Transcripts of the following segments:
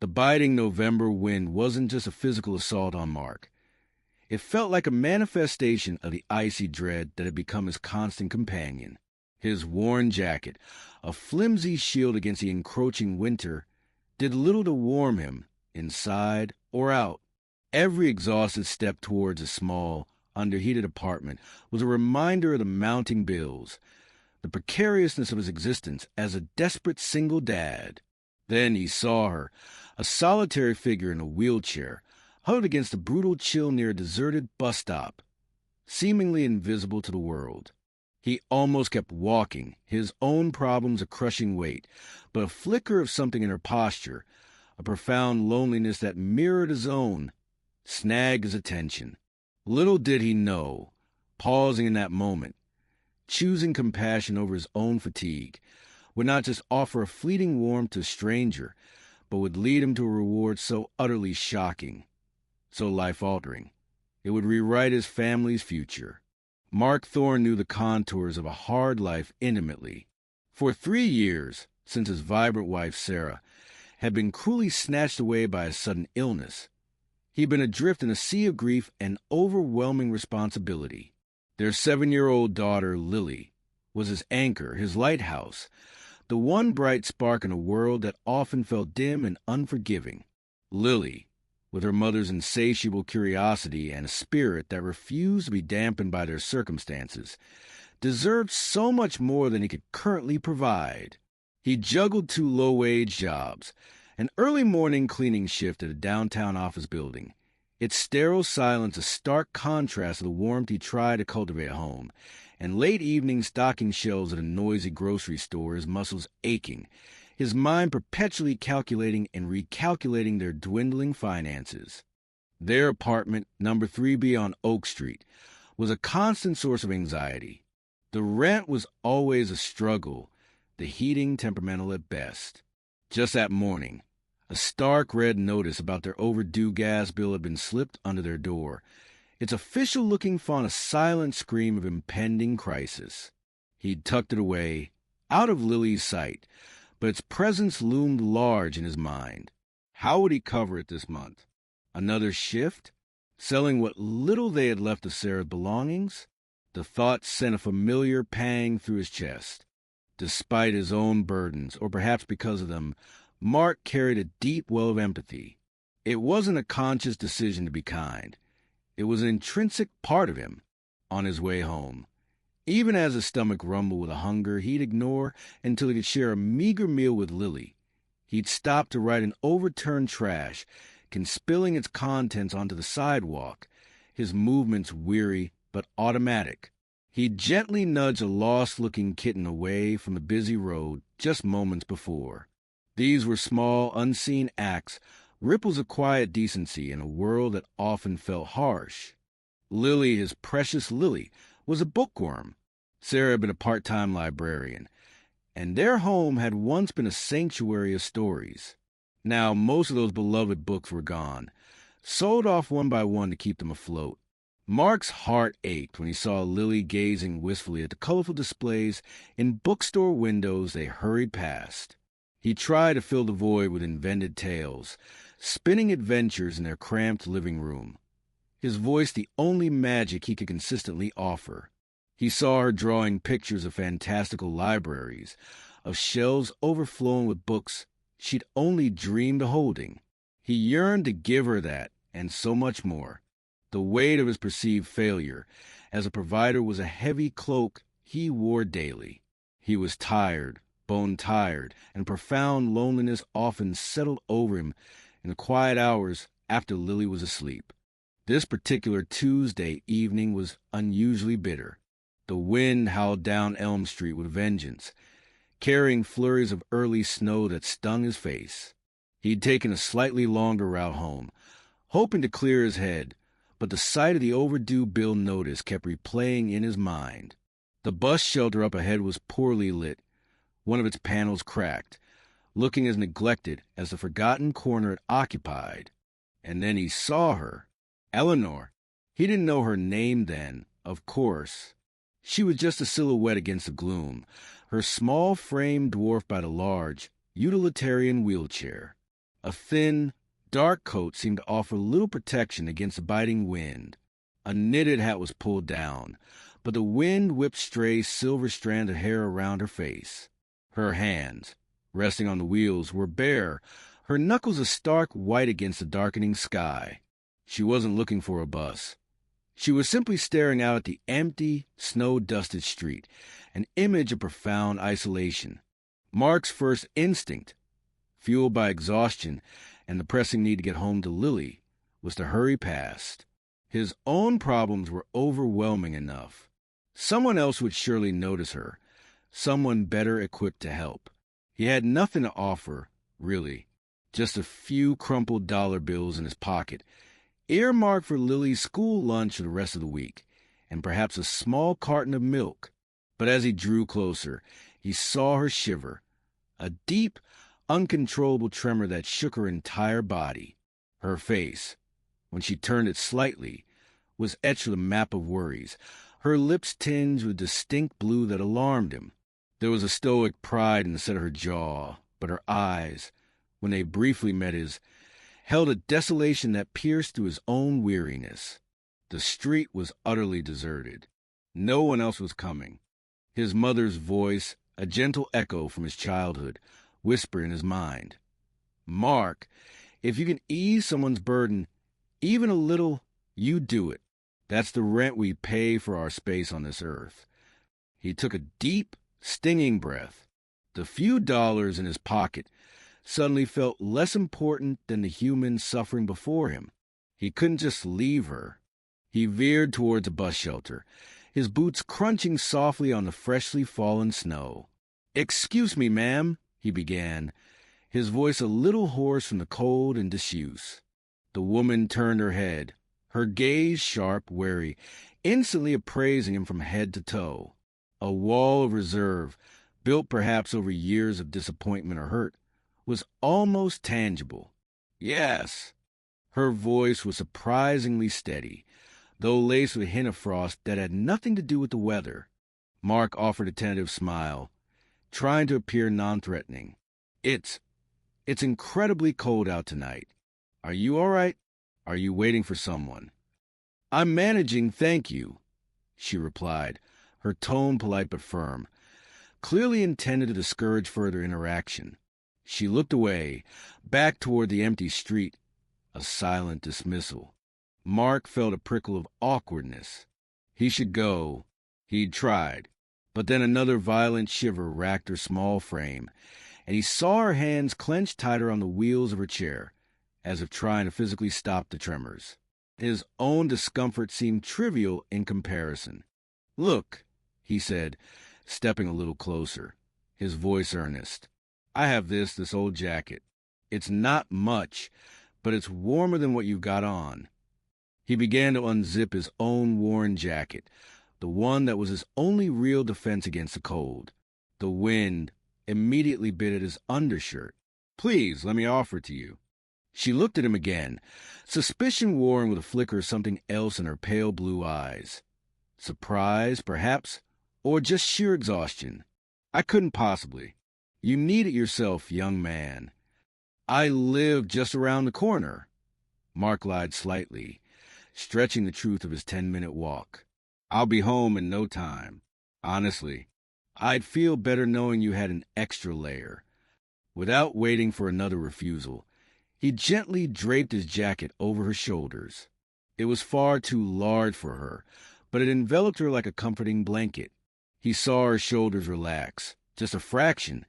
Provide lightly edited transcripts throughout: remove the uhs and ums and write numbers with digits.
The biting November wind wasn't just a physical assault on Mark. It felt like a manifestation of the icy dread that had become his constant companion. His worn jacket, a flimsy shield against the encroaching winter, did little to warm him, inside or out. Every exhausted step towards a small, underheated apartment was a reminder of the mounting bills, the precariousness of his existence as a desperate single dad. Then he saw her, a solitary figure in a wheelchair, huddled against the brutal chill near a deserted bus stop, seemingly invisible to the world. He almost kept walking, his own problems a crushing weight, but a flicker of something in her posture, a profound loneliness that mirrored his own, snagged his attention. Little did he know, pausing in that moment, choosing compassion over his own fatigue, would not just offer a fleeting warmth to a stranger, but would lead him to a reward so utterly shocking, so life-altering. It would rewrite his family's future. Mark Thorne knew the contours of a hard life intimately. For 3 years, since his vibrant wife, Sarah, had been cruelly snatched away by a sudden illness, he'd been adrift in a sea of grief and overwhelming responsibility. Their 7-year-old daughter, Lily, was his anchor, his lighthouse, the one bright spark in a world that often felt dim and unforgiving. Lily, with her mother's insatiable curiosity and a spirit that refused to be dampened by their circumstances, deserved so much more than he could currently provide. He juggled 2 low-wage jobs, an early morning cleaning shift at a downtown office building, its sterile silence a stark contrast to the warmth he tried to cultivate at home, and late evening stocking shelves at a noisy grocery store, his muscles aching, his mind perpetually calculating and recalculating their dwindling finances. Their apartment, number 3B on Oak Street, was a constant source of anxiety. The rent was always a struggle, the heating temperamental at best. Just that morning, a stark red notice about their overdue gas bill had been slipped under their door, its official-looking font a silent scream of impending crisis. He'd tucked it away, out of Lily's sight, but its presence loomed large in his mind. How would he cover it this month? Another shift? Selling what little they had left of Sarah's belongings? The thought sent a familiar pang through his chest. Despite his own burdens, or perhaps because of them, Mark carried a deep well of empathy. It wasn't a conscious decision to be kind. It was an intrinsic part of him. On his way home, even as his stomach rumbled with a hunger he'd ignore until he could share a meager meal with Lily, he'd stop to right an overturned trash, conspilling its contents onto the sidewalk, his movements weary but automatic. He'd gently nudge a lost-looking kitten away from the busy road just moments before. These were small, unseen acts, ripples of quiet decency in a world that often felt harsh. Lily, his precious Lily, was a bookworm. Sarah had been a part-time librarian, and their home had once been a sanctuary of stories. Now most of those beloved books were gone, sold off one by one to keep them afloat. Mark's heart ached when he saw Lily gazing wistfully at the colorful displays in bookstore windows they hurried past. He tried to fill the void with invented tales, spinning adventures in their cramped living room, his voice the only magic he could consistently offer. He saw her drawing pictures of fantastical libraries, of shelves overflowing with books she'd only dreamed of holding. He yearned to give her that, and so much more. The weight of his perceived failure as a provider was a heavy cloak he wore daily. He was tired, bone-tired, and profound loneliness often settled over him in the quiet hours after Lily was asleep. This particular Tuesday evening was unusually bitter. The wind howled down Elm Street with vengeance, carrying flurries of early snow that stung his face. He'd taken a slightly longer route home, hoping to clear his head, but the sight of the overdue bill notice kept replaying in his mind. The bus shelter up ahead was poorly lit, one of its panels cracked, looking as neglected as the forgotten corner it occupied. And then he saw her. Eleanor. He didn't know her name then, of course. She was just a silhouette against the gloom, her small frame dwarfed by the large, utilitarian wheelchair. A thin, dark coat seemed to offer little protection against the biting wind. A knitted hat was pulled down, but the wind whipped stray silver strands of hair around her face. Her hands, resting on the wheels, were bare, her knuckles a stark white against the darkening sky. She wasn't looking for a bus. She was simply staring out at the empty, snow-dusted street, an image of profound isolation. Mark's first instinct, fueled by exhaustion and the pressing need to get home to Lily, was to hurry past. His own problems were overwhelming enough. Someone else would surely notice her, someone better equipped to help. He had nothing to offer, really, just a few crumpled dollar bills in his pocket, earmarked for Lily's school lunch for the rest of the week, and perhaps a small carton of milk. But as he drew closer, he saw her shiver, a deep, uncontrollable tremor that shook her entire body. Her face, when she turned it slightly, was etched with a map of worries, her lips tinged with distinct blue that alarmed him. There was a stoic pride in the set of her jaw, but her eyes, when they briefly met his, held a desolation that pierced through his own weariness. The street was utterly deserted. No one else was coming. His mother's voice, a gentle echo from his childhood, whispered in his mind, "Mark, if you can ease someone's burden, even a little, you do it. That's the rent we pay for our space on this earth." He took a deep, stinging breath. The few dollars in his pocket suddenly felt less important than the human suffering before him. He couldn't just leave her. He veered towards a bus shelter, his boots crunching softly on the freshly fallen snow. "Excuse me, ma'am," he began, his voice a little hoarse from the cold and disuse. The woman turned her head, her gaze sharp, wary, instantly appraising him from head to toe. A wall of reserve, built perhaps over years of disappointment or hurt, was almost tangible. "Yes." Her voice was surprisingly steady, though laced with a hint of frost that had nothing to do with the weather. Mark offered a tentative smile, trying to appear non-threatening. It's incredibly cold out tonight. Are you all right? Are you waiting for someone?" "I'm managing, thank you," she replied, her tone polite but firm, clearly intended to discourage further interaction. She looked away, back toward the empty street, a silent dismissal. Mark felt a prickle of awkwardness. He should go. He'd tried. But then another violent shiver racked her small frame, and he saw her hands clenched tighter on the wheels of her chair, as if trying to physically stop the tremors. His own discomfort seemed trivial in comparison. "Look," he said, stepping a little closer, his voice earnest. "I have this old jacket. It's not much, but it's warmer than what you've got on." He began to unzip his own worn jacket, the one that was his only real defense against the cold. The wind immediately bit at his undershirt. "Please, let me offer it to you." She looked at him again, suspicion warring with a flicker of something else in her pale blue eyes. Surprise, perhaps, or just sheer exhaustion. "I couldn't possibly. You need it yourself, young man." "I live just around the corner." Mark lied slightly, stretching the truth of his 10-minute walk. "I'll be home in no time. Honestly, I'd feel better knowing you had an extra layer." Without waiting for another refusal, he gently draped his jacket over her shoulders. It was far too large for her, but it enveloped her like a comforting blanket. He saw her shoulders relax, just a fraction,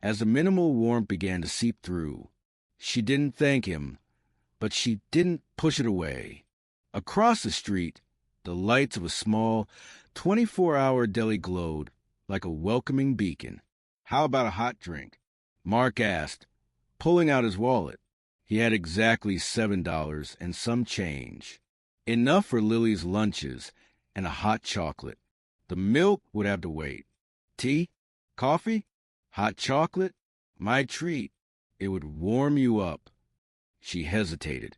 as the minimal warmth began to seep through. She didn't thank him, but she didn't push it away. Across the street, the lights of a small, 24-hour deli glowed like a welcoming beacon. "How about a hot drink?" Mark asked, pulling out his wallet. He had exactly $7 and some change. Enough for Lily's lunches and a hot chocolate. The milk would have to wait. "Tea? Coffee? Hot chocolate? My treat. It would warm you up." She hesitated,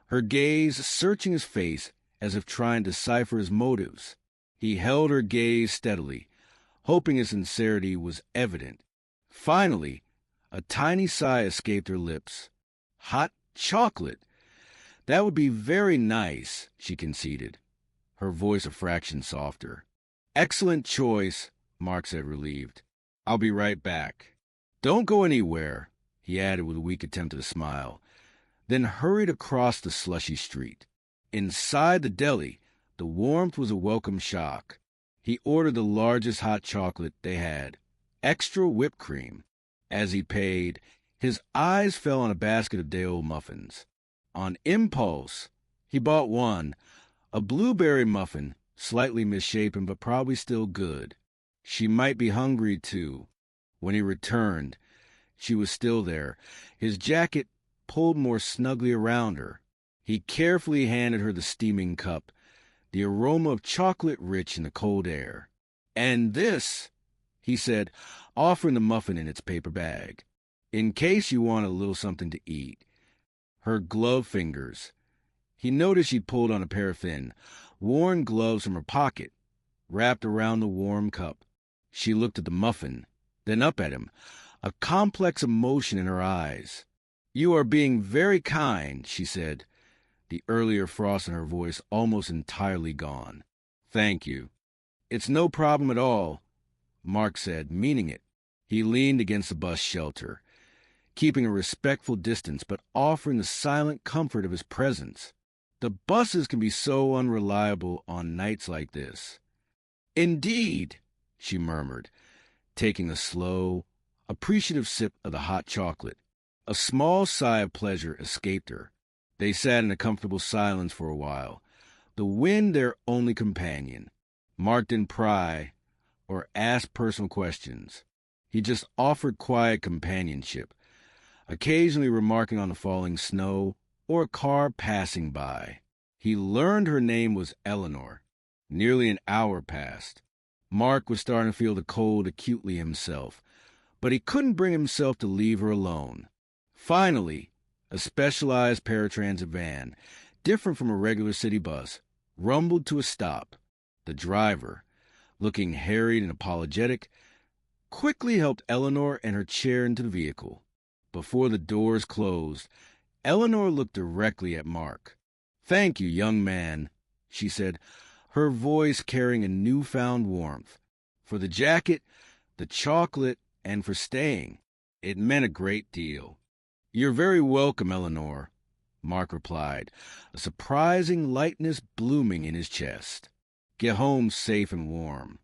her gaze searching his face as if trying to decipher his motives. He held her gaze steadily, hoping his sincerity was evident. Finally, a tiny sigh escaped her lips. Hot chocolate. That would be very nice, she conceded, her voice a fraction softer. Excellent choice, Mark said, relieved. I'll be right back. Don't go anywhere, he added with a weak attempt at a smile, then hurried across the slushy street. Inside the deli, the warmth was a welcome shock. He ordered the largest hot chocolate they had, extra whipped cream. As he paid, his eyes fell on a basket of day-old muffins. On impulse, he bought one, a blueberry muffin, slightly misshapen but probably still good. She might be hungry, too. When he returned, she was still there, his jacket pulled more snugly around her. He carefully handed her the steaming cup, the aroma of chocolate rich in the cold air. "And this," he said, offering the muffin in its paper bag, "in case you want a little something to eat." Her gloved fingers. He noticed she'd pulled on a pair of thin, worn gloves from her pocket, wrapped around the warm cup. She looked at the muffin, then up at him, a complex emotion in her eyes. "You are being very kind," she said, the earlier frost in her voice almost entirely gone. "Thank you." "It's no problem at all," Mark said, meaning it. He leaned against the bus shelter, keeping a respectful distance but offering the silent comfort of his presence. The buses can be so unreliable on nights like this. "Indeed," she murmured, taking a slow, appreciative sip of the hot chocolate. A small sigh of pleasure escaped her. They sat in a comfortable silence for a while, the wind their only companion. Mark didn't pry or ask personal questions. He just offered quiet companionship, occasionally remarking on the falling snow or a car passing by. He learned her name was Eleanor. Nearly an hour passed. Mark was starting to feel the cold acutely himself, but he couldn't bring himself to leave her alone. Finally, a specialized paratransit van, different from a regular city bus, rumbled to a stop. The driver, looking harried and apologetic, quickly helped Eleanor and her chair into the vehicle. Before the doors closed, Eleanor looked directly at Mark. "Thank you, young man," she said, her voice carrying a newfound warmth. "For the jacket, the chocolate, and for staying. It meant a great deal." "You're very welcome, Eleanor," Mark replied, a surprising lightness blooming in his chest. "Get home safe and warm."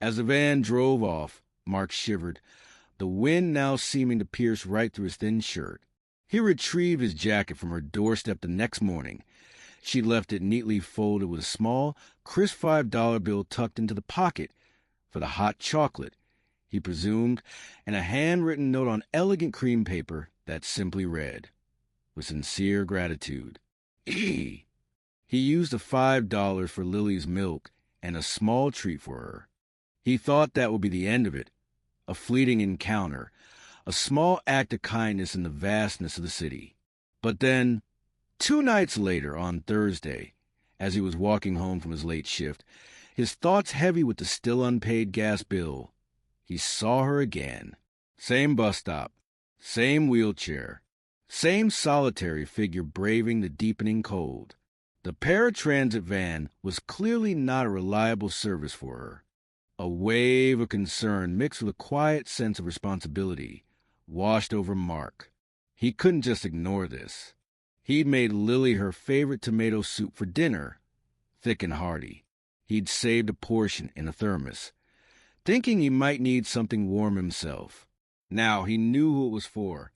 As the van drove off, Mark shivered, the wind now seeming to pierce right through his thin shirt. He retrieved his jacket from her doorstep the next morning. She left it neatly folded with a small, crisp $5 bill tucked into the pocket for the hot chocolate, he presumed, and a handwritten note on elegant cream paper that simply read, "With sincere gratitude, E." He used the $5 for Lily's milk and a small treat for her. He thought that would be the end of it, a fleeting encounter, a small act of kindness in the vastness of the city. But then, 2 nights later, on Thursday, as he was walking home from his late shift, his thoughts heavy with the still unpaid gas bill, he saw her again. Same bus stop, same wheelchair, same solitary figure braving the deepening cold. The paratransit van was clearly not a reliable service for her. A wave of concern mixed with a quiet sense of responsibility washed over Mark. He couldn't just ignore this. He'd made Lily her favorite tomato soup for dinner, thick and hearty. He'd saved a portion in a thermos, thinking he might need something warm himself. Now he knew who it was for.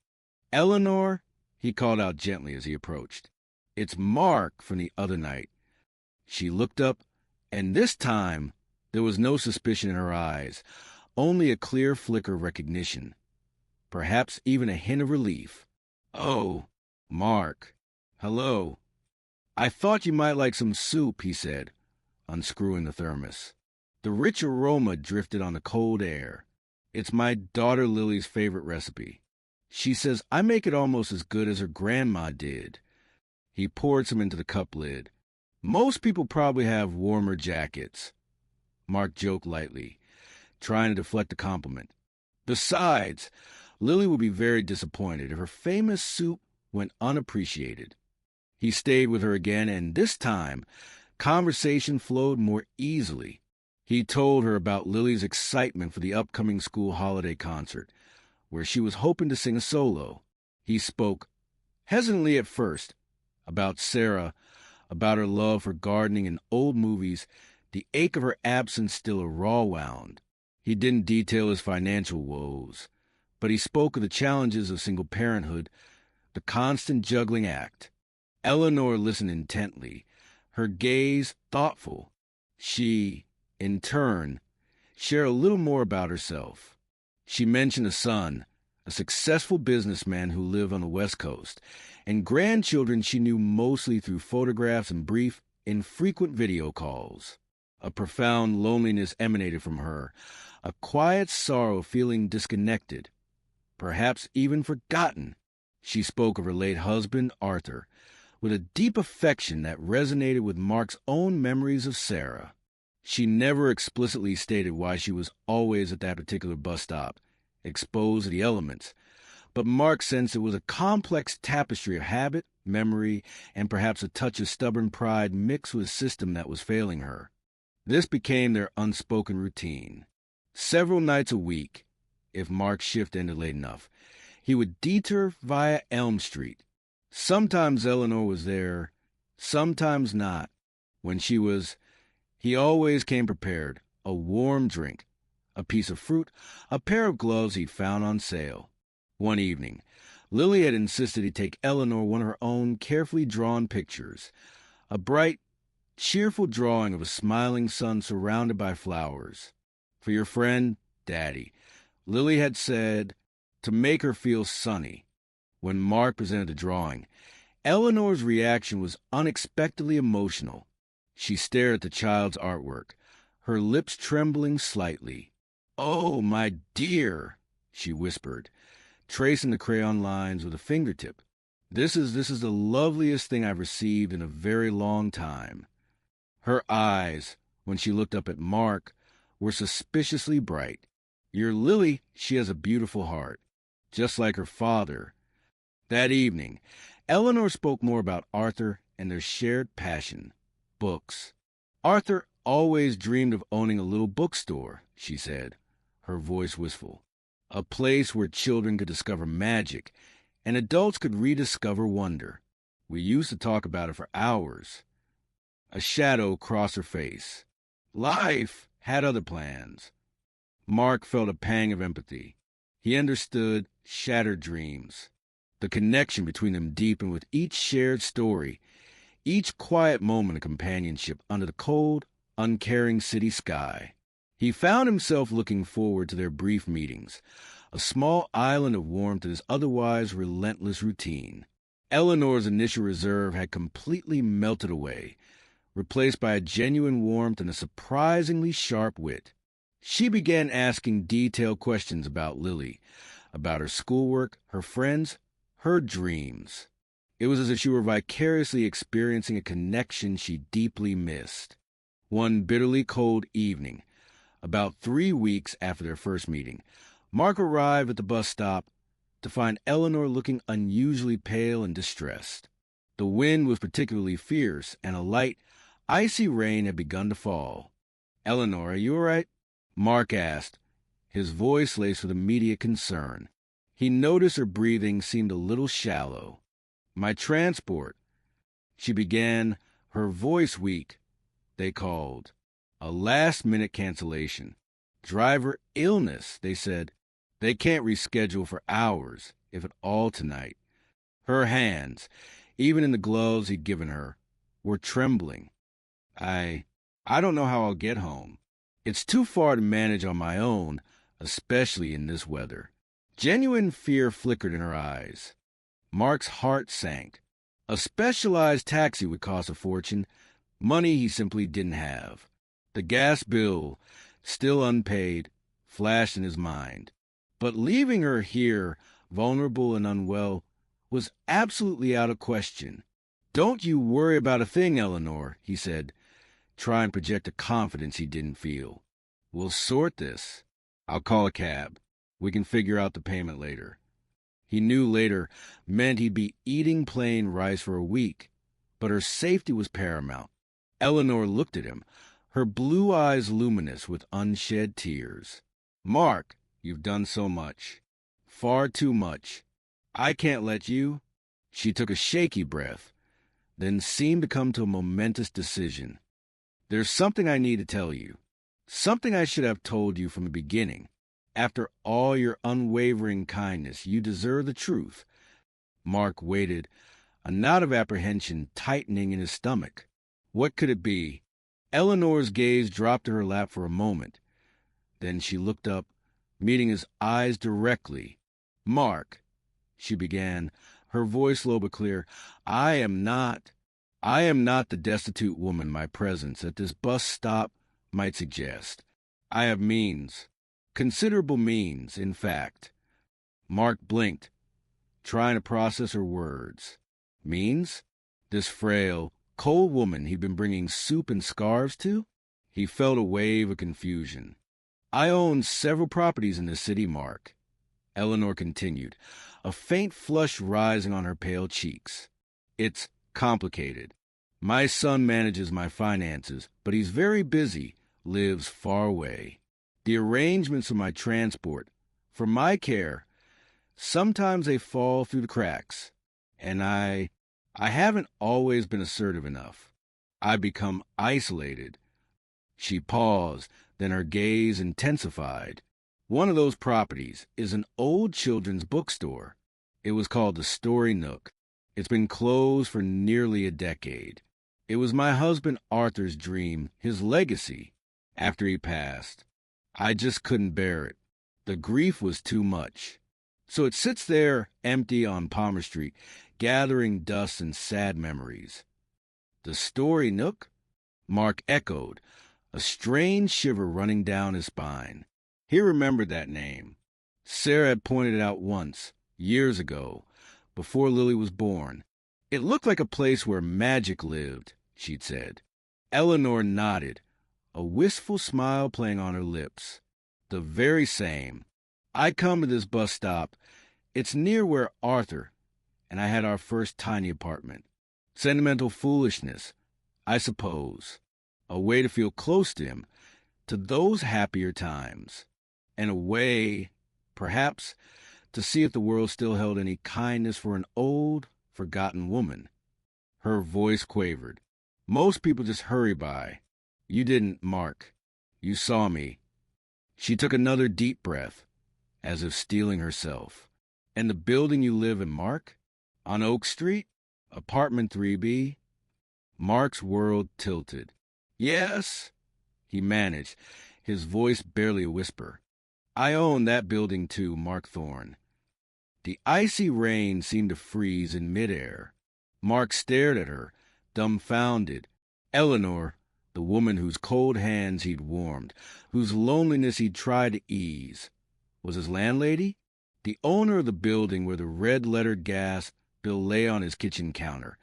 "Eleanor," he called out gently as he approached. "It's Mark from the other night." She looked up, and this time there was no suspicion in her eyes, only a clear flicker of recognition, perhaps even a hint of relief. "Oh, Mark. Hello. I thought you might like some soup," he said, unscrewing the thermos. The rich aroma drifted on the cold air. "It's my daughter Lily's favorite recipe. She says I make it almost as good as her grandma did." He poured some into the cup lid. "Most people probably have warmer jackets." Mark joked lightly, trying to deflect the compliment. "Besides, Lily would be very disappointed if her famous soup went unappreciated. He stayed with her again, and this time, conversation flowed more easily. He told her about Lily's excitement for the upcoming school holiday concert, where she was hoping to sing a solo. He spoke, hesitantly at first, about Sarah, about her love for gardening and old movies, the ache of her absence still a raw wound. He didn't detail his financial woes, but he spoke of the challenges of single parenthood, the constant juggling act. Eleanor listened intently, her gaze thoughtful. She, in turn, shared a little more about herself. She mentioned a son, a successful businessman who lived on the West Coast, and grandchildren she knew mostly through photographs and brief, infrequent video calls. A profound loneliness emanated from her, a quiet sorrow of feeling disconnected, perhaps even forgotten. She spoke of her late husband, Arthur, with a deep affection that resonated with Mark's own memories of Sarah. She never explicitly stated why she was always at that particular bus stop, exposed to the elements, but Mark sensed it was a complex tapestry of habit, memory, and perhaps a touch of stubborn pride mixed with a system that was failing her. This became their unspoken routine. Several nights a week, if Mark's shift ended late enough, he would detour via Elm Street. Sometimes Eleanor was there, sometimes not. When she was, he always came prepared, a warm drink, a piece of fruit, a pair of gloves he'd found on sale. One evening, Lily had insisted he take Eleanor one of her own carefully drawn pictures, a bright, cheerful drawing of a smiling sun surrounded by flowers. For your friend, Daddy, Lily had said, to make her feel sunny. When Mark presented the drawing, Eleanor's reaction was unexpectedly emotional. She stared at the child's artwork, her lips trembling slightly. "Oh, my dear," she whispered, tracing the crayon lines with a fingertip. This is the loveliest thing I've received in a very long time." Her eyes, when she looked up at Mark, were suspiciously bright. "Your Lily, she has a beautiful heart, just like her father." That evening, Eleanor spoke more about Arthur and their shared passion, books. "Arthur always dreamed of owning a little bookstore," she said, her voice wistful. "A place where children could discover magic and adults could rediscover wonder. We used to talk about it for hours." A shadow crossed her face. Life had other plans. Mark felt a pang of empathy. He understood shattered dreams. The connection between them deepened with each shared story, each quiet moment of companionship under the cold, uncaring city sky. He found himself looking forward to their brief meetings, a small island of warmth in his otherwise relentless routine. Eleanor's initial reserve had completely melted away, replaced by a genuine warmth and a surprisingly sharp wit. She began asking detailed questions about Lily, about her schoolwork, her friends, her dreams. It was as if she were vicariously experiencing a connection she deeply missed. One bitterly cold evening, about 3 weeks after their first meeting, Mark arrived at the bus stop to find Eleanor looking unusually pale and distressed. The wind was particularly fierce, and a light, icy rain had begun to fall. "Eleanor, are you all right?" Mark asked, his voice laced with immediate concern. He noticed her breathing seemed a little shallow. "My transport," she began, her voice weak. "They called. A last-minute cancellation. Driver illness, they said. They can't reschedule for hours, if at all tonight." Her hands, even in the gloves he'd given her, were trembling. I don't know how I'll get home. It's too far to manage on my own, especially in this weather." Genuine fear flickered in her eyes. Mark's heart sank. A specialized taxi would cost a fortune, money he simply didn't have. The gas bill, still unpaid, flashed in his mind. But leaving her here, vulnerable and unwell, was absolutely out of question. "Don't you worry about a thing, Eleanor," he said, trying to project a confidence he didn't feel. "We'll sort this. I'll call a cab. We can figure out the payment later." he knew later meant he'd be eating plain rice for a week, but her safety was paramount. Eleanor looked at him, her blue eyes luminous with unshed tears. "Mark, you've done so much. Far too much. I can't let you." She took a shaky breath, then seemed to come to a momentous decision. "There's something I need to tell you. Something I should have told you from the beginning. After all your unwavering kindness, you deserve the truth." Mark waited, a knot of apprehension tightening in his stomach. What could it be? Eleanor's gaze dropped to her lap for a moment. Then she looked up, meeting his eyes directly. "Mark," she began, her voice low but clear, I am not the destitute woman my presence at this bus stop might suggest. I have means. Considerable means, in fact." Mark blinked, trying to process her words. Means? This frail, cold woman he'd been bringing soup and scarves to? He felt a wave of confusion. "I own several properties in this city, Mark," Eleanor continued, a faint flush rising on her pale cheeks. "It's complicated. My son manages my finances, but he's very busy, lives far away. The arrangements for my transport, for my care, sometimes they fall through the cracks. And I haven't always been assertive enough. I've become isolated." She paused, then her gaze intensified. "One of those properties is an old children's bookstore. It was called the Story Nook. It's been closed for nearly a decade. It was my husband Arthur's dream, his legacy, after he passed. I just couldn't bear it. The grief was too much. So it sits there empty on Palmer Street, gathering dust and sad memories." "The Story Nook?" Mark echoed, a strange shiver running down his spine. He remembered that name. Sarah had pointed it out once, years ago, before Lily was born. "It looked like a place where magic lived," she'd said. Eleanor nodded, a wistful smile playing on her lips. "The very same. I come to this bus stop. It's near where Arthur and I had our first tiny apartment. Sentimental foolishness, I suppose. A way to feel close to him, to those happier times. And a way, perhaps, to see if the world still held any kindness for an old, forgotten woman." Her voice quavered. "Most people just hurry by. You didn't, Mark. You saw me." She took another deep breath, as if steeling herself. "And the building you live in, Mark? On Oak Street? Apartment 3B? Mark's world tilted. "Yes," he managed, his voice barely a whisper. "I own that building too, Mark Thorne." The icy rain seemed to freeze in midair. Mark stared at her, dumbfounded. Eleanor, the woman whose cold hands he'd warmed, whose loneliness he'd tried to ease, was his landlady? The owner of the building where the red-lettered gas bill lay on his kitchen counter,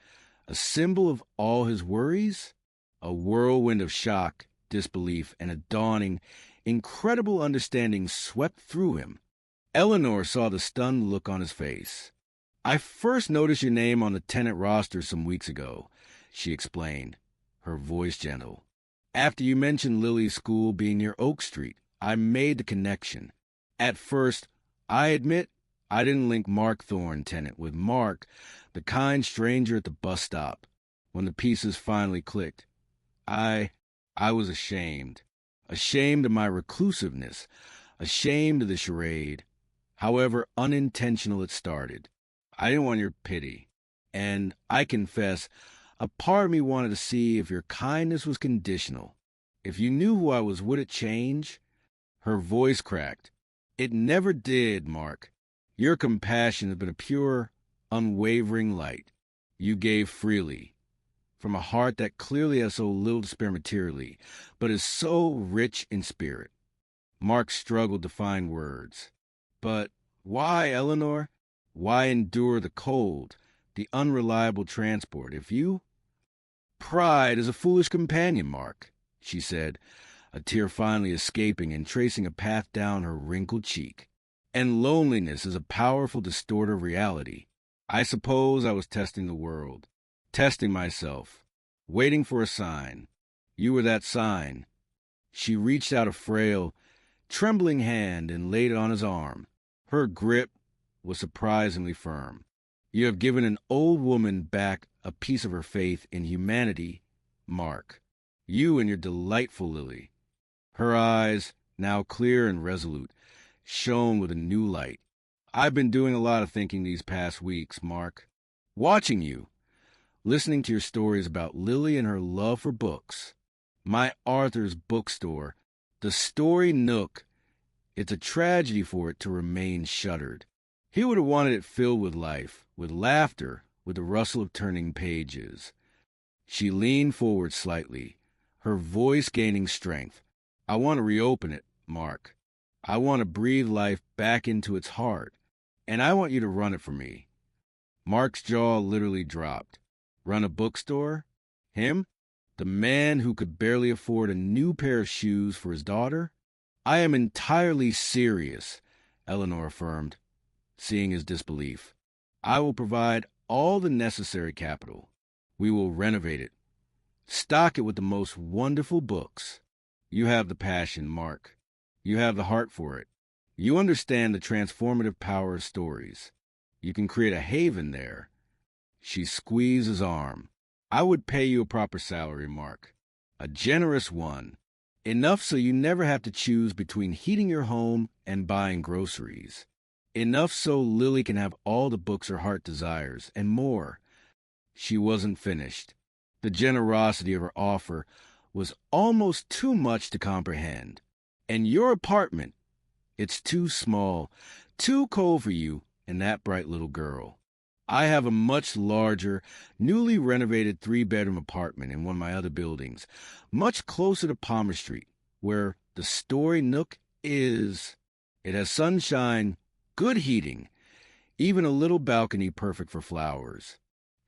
a symbol of all his worries? A whirlwind of shock, disbelief, and a dawning, incredible understanding swept through him. Eleanor saw the stunned look on his face. "I first noticed your name on the tenant roster some weeks ago," she explained, her voice gentle. "After you mentioned Lily's school being near Oak Street, I made the connection. At first, I admit, I didn't link Mark Thorne, tenant, with Mark, the kind stranger at the bus stop. When the pieces finally clicked, I was ashamed. Ashamed of my reclusiveness, ashamed of the charade. However unintentional it started. I didn't want your pity. And I confess, a part of me wanted to see if your kindness was conditional. If you knew who I was, would it change?" Her voice cracked. "It never did, Mark. Your compassion has been a pure, unwavering light. You gave freely, from a heart that clearly has so little to spare materially, but is so rich in spirit." Mark struggled to find words. "But why, Eleanor? Why endure the cold, the unreliable transport, if you—" "Pride is a foolish companion, Mark," she said, a tear finally escaping and tracing a path down her wrinkled cheek. And loneliness is a powerful distorter of reality. I suppose I was testing the world, testing myself, waiting for a sign. You were that sign. She reached out a frail, trembling hand and laid it on his arm. Her grip was surprisingly firm. You have given an old woman back a piece of her faith in humanity, Mark. You and your delightful Lily. Her eyes, now clear and resolute, shone with a new light. I've been doing a lot of thinking these past weeks, Mark. Watching you, listening to your stories about Lily and her love for books. My Arthur's bookstore, the Story Nook. It's a tragedy for it to remain shuttered. He would have wanted it filled with life, with laughter, with the rustle of turning pages. She leaned forward slightly, her voice gaining strength. I want to reopen it, Mark. I want to breathe life back into its heart, and I want you to run it for me. Mark's jaw literally dropped. Run a bookstore? Him? The man who could barely afford a new pair of shoes for his daughter? I am entirely serious, Eleanor affirmed, seeing his disbelief. I will provide all the necessary capital. We will renovate it. Stock it with the most wonderful books. You have the passion, Mark. You have the heart for it. You understand the transformative power of stories. You can create a haven there. She squeezed his arm. I would pay you a proper salary, Mark. A generous one. Enough so you never have to choose between heating your home and buying groceries. Enough so Lily can have all the books her heart desires, and more. She wasn't finished. The generosity of her offer was almost too much to comprehend. And your apartment, it's too small, too cold for you and that bright little girl. I have a much larger, newly renovated 3-bedroom apartment in one of my other buildings, much closer to Palmer Street, where the Story Nook is. It has sunshine, good heating, even a little balcony perfect for flowers.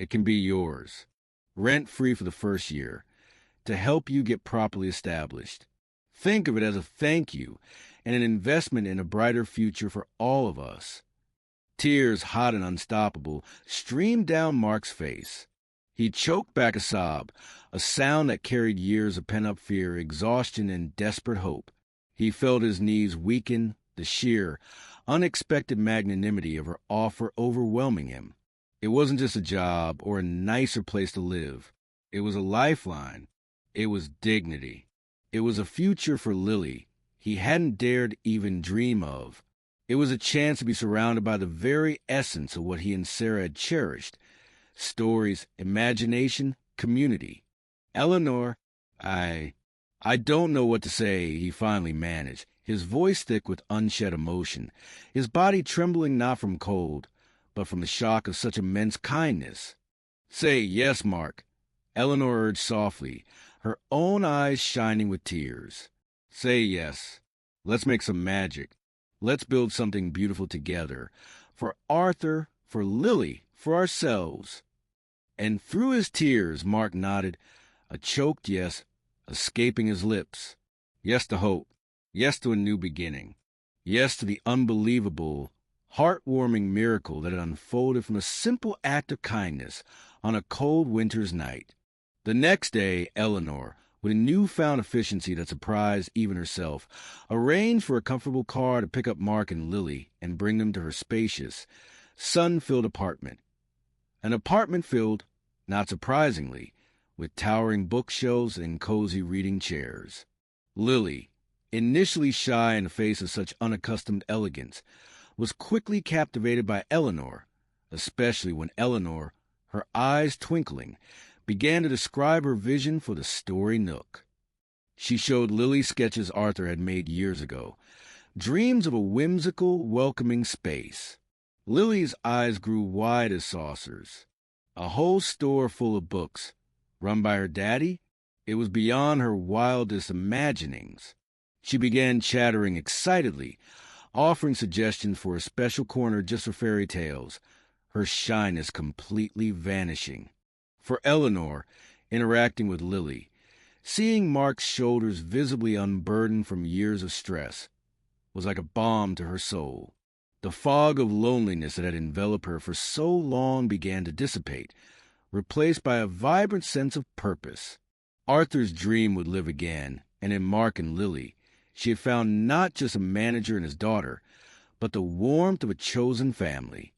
It can be yours, rent-free for the first year, to help you get properly established. Think of it as a thank you and an investment in a brighter future for all of us. Tears, hot and unstoppable, streamed down Mark's face. He choked back a sob, a sound that carried years of pent-up fear, exhaustion, and desperate hope. He felt his knees weaken, the sheer, unexpected magnanimity of her offer overwhelming him. It wasn't just a job or a nicer place to live. It was a lifeline. It was dignity. It was a future for Lily he hadn't dared even dream of. It was a chance to be surrounded by the very essence of what he and Sarah had cherished. Stories, imagination, community. Eleanor, I don't know what to say, he finally managed, his voice thick with unshed emotion, his body trembling not from cold, but from the shock of such immense kindness. Say yes, Mark, Eleanor urged softly, her own eyes shining with tears. Say yes. Let's make some magic. Let's build something beautiful together. For Arthur, for Lily, for ourselves. And through his tears, Mark nodded, a choked yes escaping his lips. Yes to hope. Yes to a new beginning. Yes to the unbelievable, heartwarming miracle that had unfolded from a simple act of kindness on a cold winter's night. The next day, Eleanor, with a newfound efficiency that surprised even herself, arranged for a comfortable car to pick up Mark and Lily and bring them to her spacious, sun-filled apartment. An apartment filled, not surprisingly, with towering bookshelves and cozy reading chairs. Lily, initially shy in the face of such unaccustomed elegance, was quickly captivated by Eleanor, especially when Eleanor, her eyes twinkling, began to describe her vision for the Story Nook. She showed Lily sketches Arthur had made years ago, dreams of a whimsical, welcoming space. Lily's eyes grew wide as saucers. A whole store full of books, run by her daddy? It was beyond her wildest imaginings. She began chattering excitedly, offering suggestions for a special corner just for fairy tales, her shyness completely vanishing. For Eleanor, interacting with Lily, seeing Mark's shoulders visibly unburdened from years of stress, was like a balm to her soul. The fog of loneliness that had enveloped her for so long began to dissipate, replaced by a vibrant sense of purpose. Arthur's dream would live again, and in Mark and Lily, she had found not just a manager and his daughter, but the warmth of a chosen family.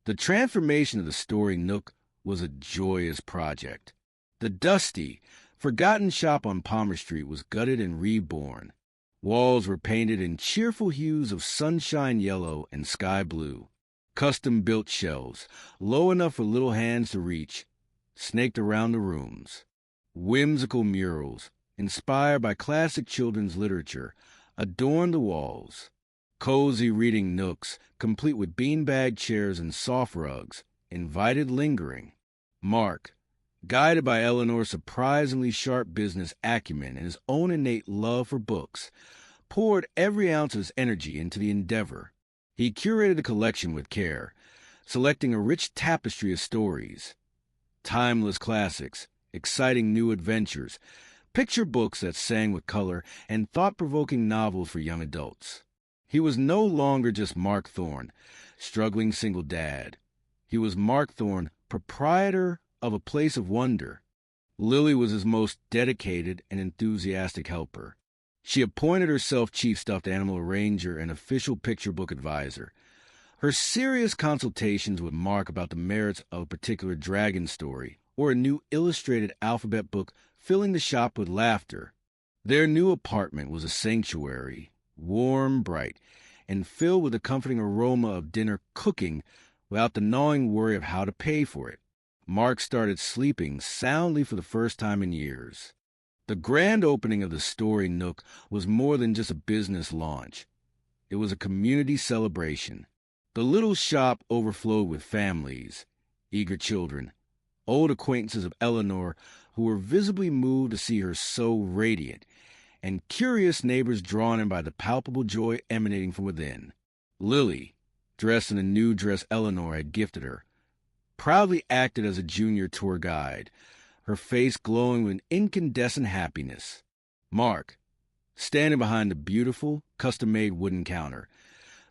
The transformation of the Story Nook was a joyous project. The dusty, forgotten shop on Palmer Street was gutted and reborn. Walls were painted in cheerful hues of sunshine yellow and sky blue. Custom-built shelves, low enough for little hands to reach, snaked around the rooms. Whimsical murals, inspired by classic children's literature, adorned the walls. Cozy reading nooks, complete with beanbag chairs and soft rugs, invited lingering. Mark, guided by Eleanor's surprisingly sharp business acumen and his own innate love for books, poured every ounce of his energy into the endeavor. He curated the collection with care, selecting a rich tapestry of stories, timeless classics, exciting new adventures, picture books that sang with color, and thought-provoking novels for young adults. He was no longer just Mark Thorne, struggling single dad. He was Mark Thorne, proprietor of a place of wonder. Lily was his most dedicated and enthusiastic helper. She appointed herself chief stuffed animal arranger and official picture book advisor. Her serious consultations with Mark about the merits of a particular dragon story or a new illustrated alphabet book filling the shop with laughter. Their new apartment was a sanctuary, warm, bright, and filled with the comforting aroma of dinner cooking without the gnawing worry of how to pay for it. Mark started sleeping soundly for the first time in years. The grand opening of the Story Nook was more than just a business launch. It was a community celebration. The little shop overflowed with families, eager children, old acquaintances of Eleanor who were visibly moved to see her so radiant, and curious neighbors drawn in by the palpable joy emanating from within. Lily, dressed in the new dress Eleanor had gifted her, proudly acted as a junior tour guide, her face glowing with incandescent happiness. Mark, standing behind the beautiful, custom-made wooden counter,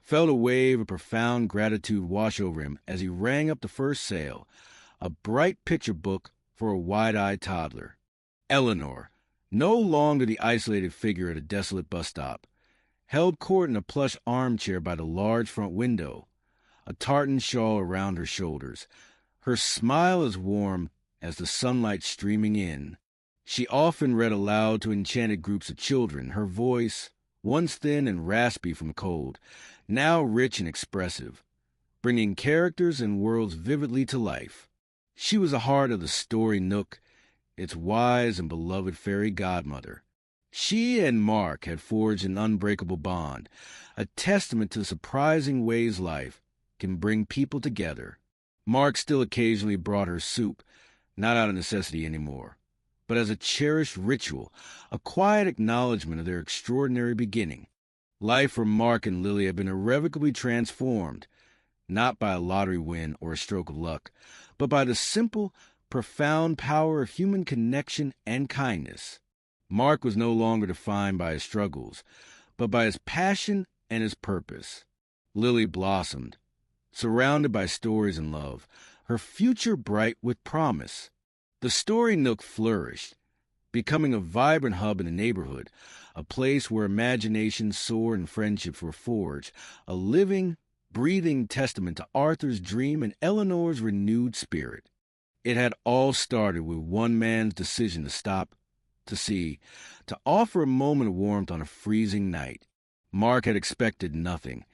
felt a wave of profound gratitude wash over him as he rang up the first sale, a bright picture book for a wide-eyed toddler. Eleanor, no longer the isolated figure at a desolate bus stop, held court in a plush armchair by the large front window, a tartan shawl around her shoulders, her smile as warm as the sunlight streaming in. She often read aloud to enchanted groups of children, her voice, once thin and raspy from cold, now rich and expressive, bringing characters and worlds vividly to life. She was the heart of the Story Nook, its wise and beloved fairy godmother. She and Mark had forged an unbreakable bond, a testament to the surprising ways life can bring people together. Mark still occasionally brought her soup, not out of necessity anymore, but as a cherished ritual, a quiet acknowledgement of their extraordinary beginning. Life for Mark and Lily had been irrevocably transformed, not by a lottery win or a stroke of luck, but by the simple, profound power of human connection and kindness. Mark was no longer defined by his struggles, but by his passion and his purpose. Lily blossomed, surrounded by stories and love, her future bright with promise. The Story Nook flourished, becoming a vibrant hub in the neighborhood, a place where imaginations soared and friendships were forged, a living, breathing testament to Arthur's dream and Eleanor's renewed spirit. It had all started with one man's decision to stop, to see, to offer a moment of warmth on a freezing night. Mark had expected nothing,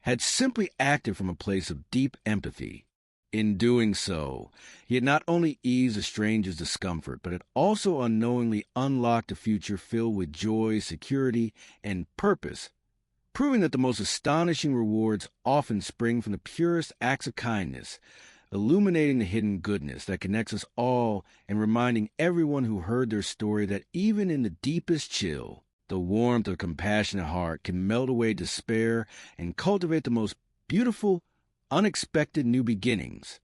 had simply acted from a place of deep empathy. In doing so, he had not only eased a stranger's discomfort, but had also unknowingly unlocked a future filled with joy, security, and purpose, proving that the most astonishing rewards often spring from the purest acts of kindness, illuminating the hidden goodness that connects us all and reminding everyone who heard their story that even in the deepest chill, the warmth of a compassionate heart can melt away despair and cultivate the most beautiful, unexpected new beginnings.